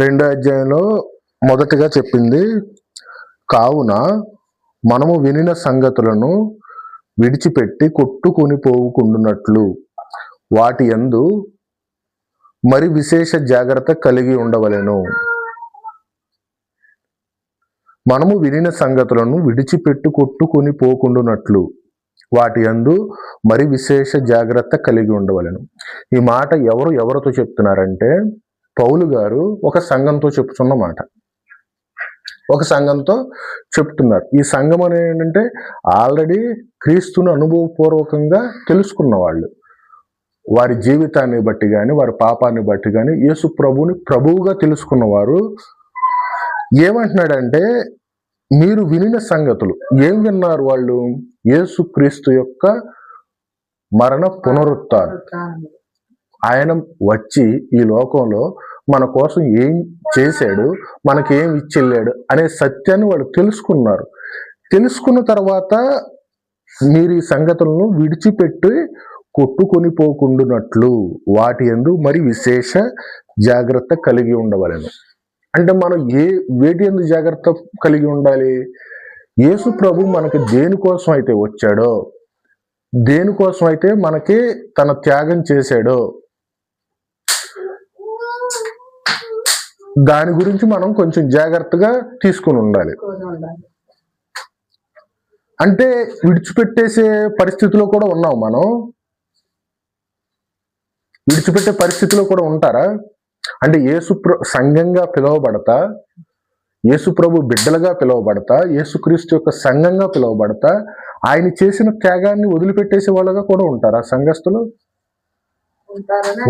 రెండో అధ్యాయంలో మొదటిగా చెప్పింది, కావున మనము వినిన సంగతులను విడిచిపెట్టి కొట్టుకొని పోవుకుండునట్లు వాటి యందు మరి విశేష జాగ్రత్త కలిగి ఉండవలెను. మనము వినిన సంగతులను విడిచిపెట్టి కొట్టుకొని పోకుండునట్లు వాటి యందు మరి విశేష జాగ్రత్త కలిగి ఉండవలెను. ఈ మాట ఎవరితో చెప్తున్నారంటే, పౌలు గారు ఒక సంఘంతో చెప్తున్న మాట. ఒక సంఘంతో చెప్తున్నారు. ఈ సంఘం అనేది ఏంటంటే ఆల్రెడీ క్రీస్తును అనుభవపూర్వకంగా తెలుసుకున్న వాళ్ళు. వారి జీవితాన్ని బట్టి కానీ, వారి పాపాన్ని బట్టి కానీ యేసు ప్రభువుని ప్రభువుగా తెలుసుకున్నవారు ఏమంటున్నాడంటే, మీరు వినిన సంగతులు ఏం విన్నారు? వాళ్ళు యేసు క్రీస్తు యొక్క మరణ పునరుత్థానం, ఆయన వచ్చి ఈ లోకంలో మన కోసం ఏం చేశాడు, మనకేం ఇచ్చెళ్ళాడు అనే సత్యాన్ని వాళ్ళు తెలుసుకున్నారు. తెలుసుకున్న తర్వాత మీరు ఈ సంగతులను విడిచిపెట్టి కొట్టుకొని పోకుండునట్లు వాటి యందు మరి విశేష జాగ్రత్త కలిగి ఉండవలెను. అంటే మనం వేటి యందు జాగ్రత్త కలిగి ఉండాలి? యేసు ప్రభు మనకి దేనికోసం అయితే వచ్చాడో, దేనికోసం అయితే మనకి తన త్యాగం చేశాడో దాని గురించి మనం కొంచెం జాగ్రత్తగా తీసుకుని ఉండాలి. అంటే విడిచిపెట్టేసే పరిస్థితిలో కూడా ఉన్నాం మనం. విడిచిపెట్టే పరిస్థితిలో కూడా ఉంటారా? అంటే సంఘంగా పిలువబడతా, యేసు ప్రభు బిడ్డలుగా పిలువబడతా, యేసుక్రీస్తు యొక్క సంఘంగా పిలువబడతా ఆయన చేసిన త్యాగాన్ని వదిలిపెట్టేసే వాళ్ళగా కూడా ఉంటారా సంఘస్థులు?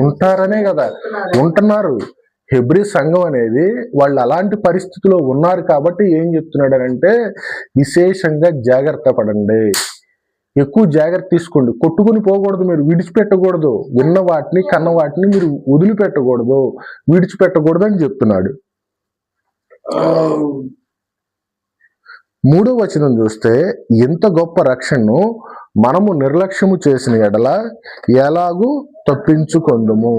ఉంటారనే కదా ఉంటున్నారు. హెబ్రీ సంఘం అనేది వాళ్ళు అలాంటి పరిస్థితిలో ఉన్నారు కాబట్టి ఏం చెప్తున్నాడనంటే, విశేషంగా జాగ్రత్త పడండి, ఎక్కువ జాగ్రత్త తీసుకోండి, కొట్టుకుని పోకూడదు, మీరు విడిచిపెట్టకూడదు, విన్న వాటిని కన్న వాటిని మీరు వదిలిపెట్టకూడదు, విడిచిపెట్టకూడదు అని చెప్తున్నాడు. 3వ వచనం చూస్తే, ఇంత గొప్ప రక్షణను మనము నిర్లక్ష్యము చేసిన ఎడల ఎలాగూ తప్పించుకొందుము.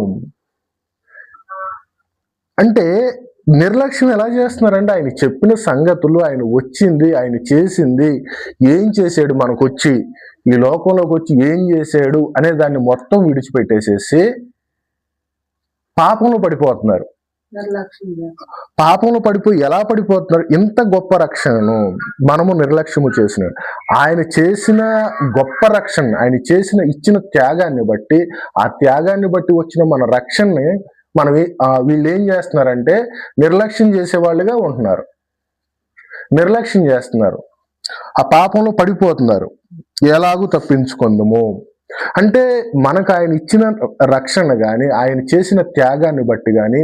అంటే నిర్లక్ష్యం ఎలా చేస్తున్నారంటే, ఆయన చెప్పిన సంగతులు, ఆయన వచ్చింది, ఆయన చేసింది, ఏం చేశాడు, మనకు వచ్చి ఈ లోకంలోకి వచ్చి ఏం చేశాడు అనే దాన్ని మొత్తం విడిచిపెట్టేసేసి పాపంలో పడిపోతున్నారు. పాపంలో పడిపోయి ఎలా పడిపోతున్నారు? ఇంత గొప్ప రక్షణను మనము నిర్లక్ష్యము చేసిన, ఆయన చేసిన గొప్ప రక్షణ, ఆయన ఇచ్చిన త్యాగాన్ని బట్టి, ఆ త్యాగాన్ని బట్టి వచ్చిన మన రక్షణని వీళ్ళు ఏం చేస్తున్నారంటే నిర్లక్ష్యం చేసే వాళ్ళుగా ఉంటున్నారు, నిర్లక్ష్యం చేస్తున్నారు, ఆ పాపంలో పడిపోతున్నారు. ఎలాగూ తప్పించుకుందాము అంటే, మనకు ఆయన ఇచ్చిన రక్షణ కానీ, ఆయన చేసిన త్యాగాన్ని బట్టి కానీ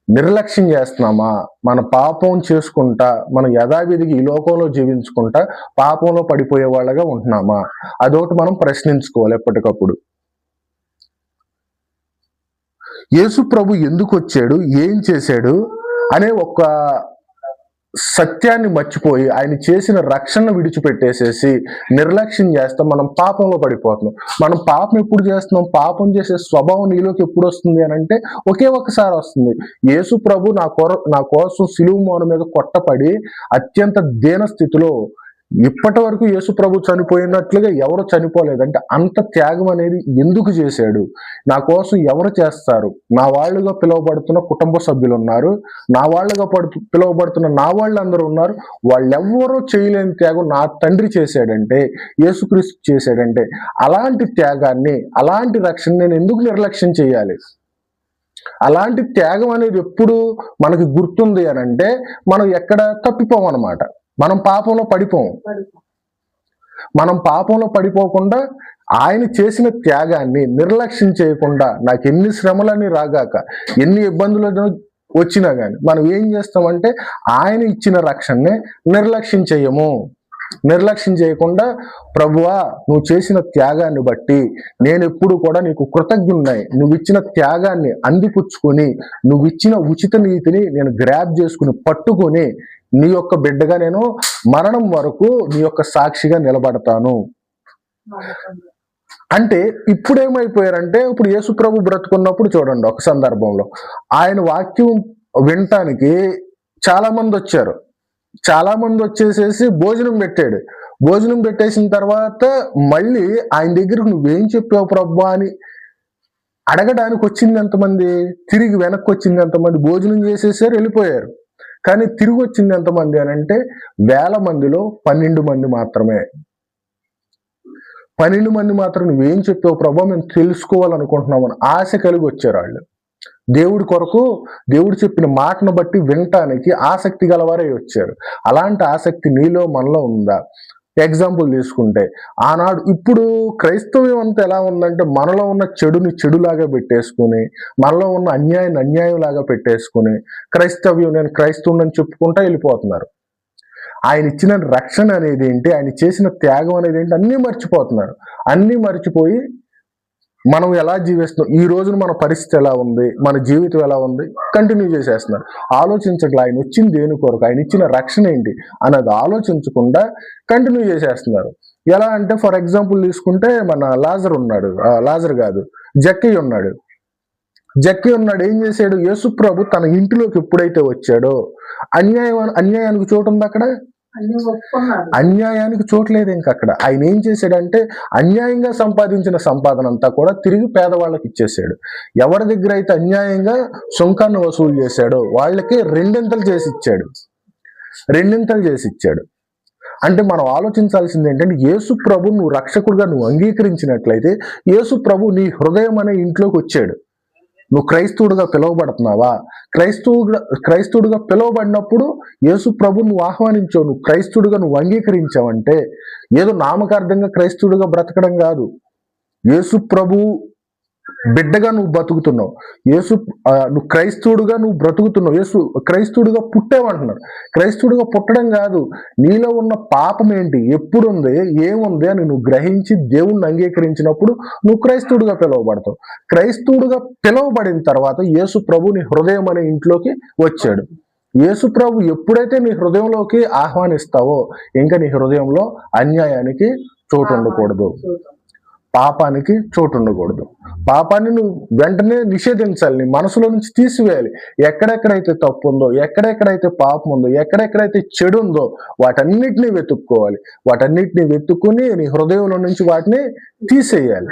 నిర్లక్ష్యం చేస్తున్నామా? మన పాపం చేసుకుంటా, మనం యథావిధిగా ఈ లోకంలో జీవించుకుంటా పాపంలో పడిపోయే వాళ్ళగా ఉంటున్నామా? అదొకటి మనం ప్రశ్నించుకోవాలి ఎప్పటికప్పుడు. యేసు ప్రభు ఎందుకు వచ్చాడు, ఏం చేశాడు అనే ఒక సత్యాన్ని మర్చిపోయి ఆయన చేసిన రక్షణ విడిచిపెట్టేసేసి నిర్లక్ష్యం చేస్తాం, మనం పాపంలో పడిపోతున్నాం. మనం పాపం ఎప్పుడు చేస్తున్నాం? పాపం చేసే స్వభావం నీలోకి ఎప్పుడు వస్తుంది అని అంటే ఒకే ఒక్కసారి వస్తుంది. యేసు ప్రభు నా కోసం సిలువ మోన మీద కొట్టపడి అత్యంత దీన స్థితిలో, ఇప్పటి వరకు యేసు ప్రభు చనిపోయినట్లుగా ఎవరు చనిపోలేదంటే, అంత త్యాగం అనేది ఎందుకు చేశాడు? నా కోసం ఎవరు చేస్తారు? నా వాళ్ళుగా పిలువబడుతున్న కుటుంబ సభ్యులు ఉన్నారు, నా వాళ్ళుగా పిలువబడుతున్న నా వాళ్ళు అందరూ ఉన్నారు. వాళ్ళెవ్వరూ చేయలేని త్యాగం నా తండ్రి చేశాడంటే, యేసుక్రీస్తు చేశాడంటే, అలాంటి త్యాగాన్ని, అలాంటి రక్షణ నేను ఎందుకు నిర్లక్ష్యం చేయాలి? అలాంటి త్యాగం అనేది ఎప్పుడు మనకి గుర్తుంది అని అంటే, మనం ఎక్కడ తప్పిపోమన్నమాట. మనం పాపంలో పడిపోము. మనం పాపంలో పడిపోకుండా ఆయన చేసిన త్యాగాన్ని నిర్లక్ష్యం చేయకుండా, నాకు ఎన్ని శ్రమలని రాగాక, ఎన్ని ఇబ్బందులు వచ్చినా కానీ మనం ఏం చేస్తామంటే ఆయన ఇచ్చిన రక్షణని నిర్లక్ష్యం చేయము. నిర్లక్ష్యం చేయకుండా, ప్రభువా నువ్వు చేసిన త్యాగాన్ని బట్టి నేను ఎప్పుడు కూడా నీకు కృతజ్ఞున్నాయి, నువ్వు ఇచ్చిన త్యాగాన్ని అందిపుచ్చుకొని, నువ్వు ఇచ్చిన ఉచిత నీతిని నేను గ్రాబ్ చేసుకుని పట్టుకొని నీ యొక్క బిడ్డగా నేను మరణం వరకు నీ యొక్క సాక్షిగా నిలబడతాను అంటే, ఇప్పుడు ఏమైపోయారంటే, ఇప్పుడు యేసు ప్రభు బ్రతుకున్నప్పుడు చూడండి, ఒక సందర్భంలో ఆయన వాక్యం వినటానికి చాలా మంది వచ్చారు. చాలా మంది వచ్చేసేసి భోజనం పెట్టాడు. భోజనం పెట్టేసిన తర్వాత మళ్ళీ ఆయన దగ్గరకు నువ్వేం చెప్పావు ప్రభు అని అడగడానికి వచ్చింది ఎంతమంది? తిరిగి వెనక్కి వచ్చింది ఎంతమంది? భోజనం చేసేసారు, వెళ్ళిపోయారు. కానీ తిరిగి వచ్చింది ఎంతమంది అని అంటే 1000 మందిలో 12 మంది మాత్రమే. 12 మంది మాత్రం నువ్వేం చెప్పావు ప్రభు మేము తెలుసుకోవాలనుకుంటున్నామని ఆశ కలిగి వచ్చారు వాళ్ళు. దేవుడి కొరకు దేవుడు చెప్పిన మాటను బట్టి వినటానికి ఆసక్తి గలవారై వచ్చారు. అలాంటి ఆసక్తి నీలో మనలో ఉందా? ఎగ్జాంపుల్ తీసుకుంటే ఆనాడు ఇప్పుడు క్రైస్తవ్యం అంతా ఎలా ఉందంటే మనలో ఉన్న చెడుని చెడులాగా పెట్టేసుకుని, మనలో ఉన్న అన్యాయాన్ని అన్యాయంలాగా పెట్టేసుకుని క్రైస్తవ్యం నేను క్రైస్తవుని చెప్పుకుంటా వెళ్ళిపోతున్నారు. ఆయన ఇచ్చిన రక్షణ అనేది ఏంటి, ఆయన చేసిన త్యాగం అనేది ఏంటి అన్నీ మర్చిపోతున్నారు. అన్నీ మర్చిపోయి మనం ఎలా జీవిస్తున్నాం, ఈ రోజున మన పరిస్థితి ఎలా ఉంది, మన జీవితం ఎలా ఉంది కంటిన్యూ చేసేస్తున్నారు. ఆలోచించట్లే ఆయన వచ్చింది దేని కొరకు, ఆయన ఇచ్చిన రక్షణ ఏంటి అన్నది ఆలోచించకుండా కంటిన్యూ చేసేస్తున్నారు. ఎలా అంటే ఫర్ ఎగ్జాంపుల్ తీసుకుంటే మన లాజర్ ఉన్నాడు, లాజర్ కాదు జక్కయ్య ఉన్నాడు. జక్కయ్య ఉన్నాడు, ఏం చేశాడు? యేసు ప్రభు తన ఇంటిలోకి ఎప్పుడైతే వచ్చాడో అన్యాయానికి చోటు ఉంది అక్కడ, అన్యాయానికి చోట్లేదు ఇంక అక్కడ. ఆయన ఏం చేశాడంటే అన్యాయంగా సంపాదించిన సంపాదన అంతా కూడా తిరిగి పేదవాళ్ళకి ఇచ్చేసాడు. ఎవరి దగ్గర అయితే అన్యాయంగా సుంకాన్ని వసూలు చేశాడో వాళ్ళకి రెండింతలు చేసి ఇచ్చాడు. అంటే మనం ఆలోచించాల్సింది ఏంటంటే యేసు ప్రభు నువ్వు రక్షకుడిగా నువ్వు అంగీకరించినట్లయితే యేసు ప్రభు నీ హృదయం అనే ఇంట్లోకి వచ్చాడు. నువ్వు క్రైస్తవుడిగా పిలువబడుతున్నావా? క్రైస్తవుడిగా పిలువబడినప్పుడు యేసు ప్రభు నువ్వు ఆహ్వానించావు, నువ్వు క్రైస్తవుడిగా నువ్వు అంగీకరించావంటే ఏదో నామకార్థంగా క్రైస్తవుడిగా బ్రతకడం కాదు. యేసు ప్రభు బిడ్డగా నువ్వు బతుకుతున్నావు, నువ్వు క్రైస్తవుడిగా నువ్వు బ్రతుకుతున్నావు, క్రైస్తవుడిగా పుట్టావంటున్నారు. క్రైస్తవుడిగా పుట్టడం కాదు, నీలో ఉన్న పాపం ఏంటి, ఎప్పుడుంది, ఏముంది అని నువ్వు గ్రహించి దేవుణ్ణి అంగీకరించినప్పుడు నువ్వు క్రైస్తవుడిగా పిలువబడతావు. క్రైస్తవుడిగా పిలువబడిన తర్వాత యేసు ప్రభు నీ హృదయం అనే ఇంట్లోకి వచ్చాడు. యేసు ప్రభు ఎప్పుడైతే నీ హృదయంలోకి ఆహ్వానిస్తావో ఇంకా నీ హృదయంలో అన్యాయానికి చోటు ఉండకూడదు, పాపానికి చోటు ఉండకూడదు. పాపాన్ని నువ్వు వెంటనే నిషేధించాలి, నీ మనసులో నుంచి తీసివేయాలి. ఎక్కడెక్కడైతే తప్పు ఉందో, ఎక్కడెక్కడైతే పాపం ఉందో, ఎక్కడెక్కడైతే చెడు ఉందో వాటన్నిటినీ వెతుక్కోవాలి. వాటన్నిటిని వెతుక్కుని నీ హృదయంలో నుంచి వాటిని తీసేయాలి.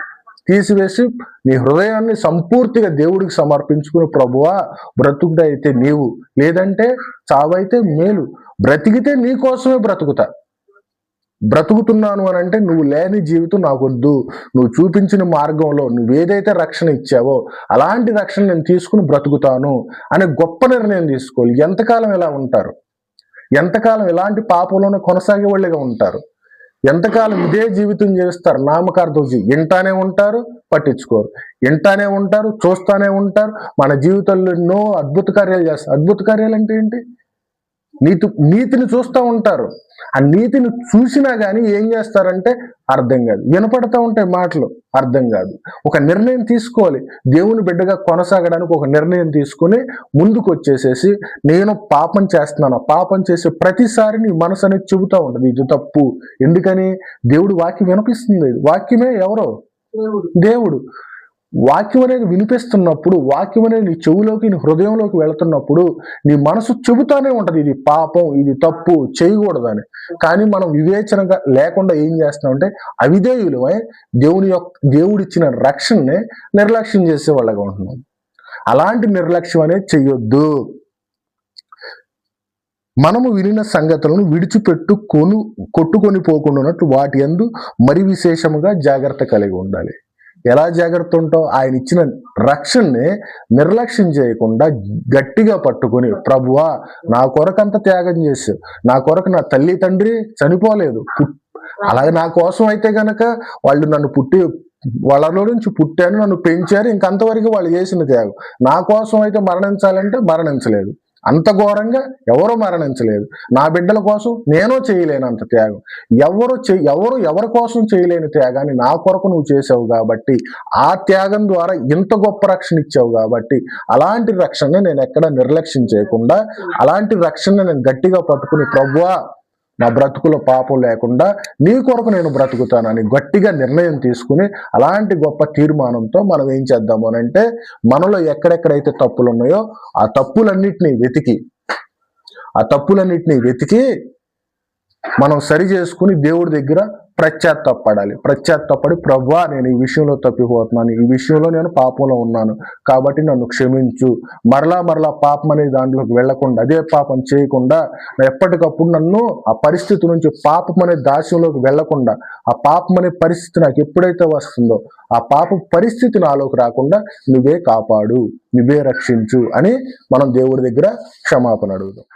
తీసివేసి నీ హృదయాన్ని సంపూర్తిగా దేవుడికి సమర్పించుకుని ప్రభువా బ్రతుకుడైతే నీవు, లేదంటే చావైతే మేలు, బ్రతికితే నీ కోసమే బ్రతుకుతున్నాను అని అంటే నువ్వు లేని జీవితం నాకొద్దు, నువ్వు చూపించిన మార్గంలో నువ్వు ఏదైతే రక్షణ ఇచ్చావో అలాంటి రక్షణ నేను తీసుకుని బ్రతుకుతాను అనే గొప్ప నిర్ణయం తీసుకోవాలి. ఎంతకాలం ఇలా ఉంటారు? ఎంతకాలం ఇలాంటి పాపంలోనే కొనసాగే వాళ్ళుగా ఉంటారు? ఎంతకాలం ఇదే జీవితం చేస్తారు? నామకార్థం వింటానే ఉంటారు, పట్టించుకోరు, వింటానే ఉంటారు, చూస్తానే ఉంటారు. మన జీవితంలో ఎన్నో అద్భుత కార్యాలు చేస్తారు. అద్భుత కార్యాలు అంటే ఏంటి? నీతిని చూస్తూ ఉంటారు. ఆ నీతిని చూసినా కానీ ఏం చేస్తారంటే అర్థం కాదు. వినపడతా ఉంటాయి మాటలు, అర్థం కాదు. ఒక నిర్ణయం తీసుకోవాలి. దేవుని బిడ్డగా కొనసాగడానికి ఒక నిర్ణయం తీసుకుని ముందుకు వచ్చేసేసి నేను పాపం చేస్తున్నాను, పాపం చేసే ప్రతిసారి నీ మనసు అనేది చెబుతూ ఉంటుంది ఇది తప్పు. ఎందుకని? దేవుడు వాక్యం వినిపిస్తుంది. వాక్యమే ఎవరో దేవుడు. వాక్యం అనేది వినిపిస్తున్నప్పుడు, వాక్యం అనేది నీ చెవులోకి నీ హృదయంలోకి వెళుతున్నప్పుడు నీ మనసు చెబుతానే ఉంటది ఇది పాపం, ఇది తప్పు, చేయకూడదని. కానీ మనం వివేచనగా లేకుండా ఏం చేస్తున్నామంటే అవిధేయులమై దేవుడిచ్చిన రక్షణని నిర్లక్ష్యం చేసే వాళ్ళగా ఉంటున్నాం. అలాంటి నిర్లక్ష్యం అనేది చెయ్యొద్దు. మనము వినిన సంగతులను కొట్టుకొని పోకుండా వాటి యందు మరి విశేషముగా జాగ్రత్త కలిగి ఉండాలి. ఎలా జాగ్రత్త ఉంటావు? ఆయన ఇచ్చిన రక్షణని నిర్లక్ష్యం చేయకుండా గట్టిగా పట్టుకుని ప్రభువా నా కొరకంత త్యాగం చేశావు, నా కొరకు నా తల్లి తండ్రి చనిపోలేదు, అలాగే నా కోసం అయితే గనక వాళ్ళు నన్ను వాళ్ళలో నుంచి పుట్టాను, నన్ను పెంచారు, ఇంకంతవరకు వాళ్ళు చేసిన త్యాగం. నా కోసం అయితే మరణించాలంటే మరణించలేదు, అంత ఘోరంగా ఎవరో మరణించలేదు. నా బిడ్డల కోసం నేను చేయలేనంత త్యాగం. ఎవరి కోసం చేయలేని త్యాగాన్ని నా కొరకు నువ్వు చేసావు కాబట్టి, ఆ త్యాగం ద్వారా ఇంత గొప్ప రక్షణ ఇచ్చావు కాబట్టి అలాంటి రక్షణ నేను ఎక్కడ నిర్లక్ష్యం చేయకుండా అలాంటి రక్షణ నేను గట్టిగా పట్టుకుని ప్రభువా నా బ్రతుకులో పాపం లేకుండా నీ కొరకు నేను బ్రతుకుతానని గట్టిగా నిర్ణయం తీసుకుని అలాంటి గొప్ప తీర్మానంతో మనం ఏం చేద్దాము అని అంటే, మనలో ఎక్కడెక్కడైతే తప్పులు ఉన్నాయో ఆ తప్పులన్నిటినీ వెతికి మనం సరి చేసుకుని దేవుడి దగ్గర ప్రత్యాత్తాపడి ప్రభువా నేను ఈ విషయంలో తప్పిపోతున్నాను, ఈ విషయంలో నేను పాపంలో ఉన్నాను కాబట్టి నన్ను క్షమించు, మరలా పాపం అనే దాంట్లోకి వెళ్లకుండా, అదే పాపం చేయకుండా ఎప్పటికప్పుడు నన్ను ఆ పరిస్థితి నుంచి పాపం అనే దాస్యంలోకి వెళ్లకుండా, ఆ పాపం అనే పరిస్థితి నాకు ఎప్పుడైతే వస్తుందో ఆ పాప పరిస్థితి నాలోకి రాకుండా నువ్వే కాపాడు, నువ్వే రక్షించు అని మనం దేవుడి దగ్గర క్షమాపణ అడుగుదాం.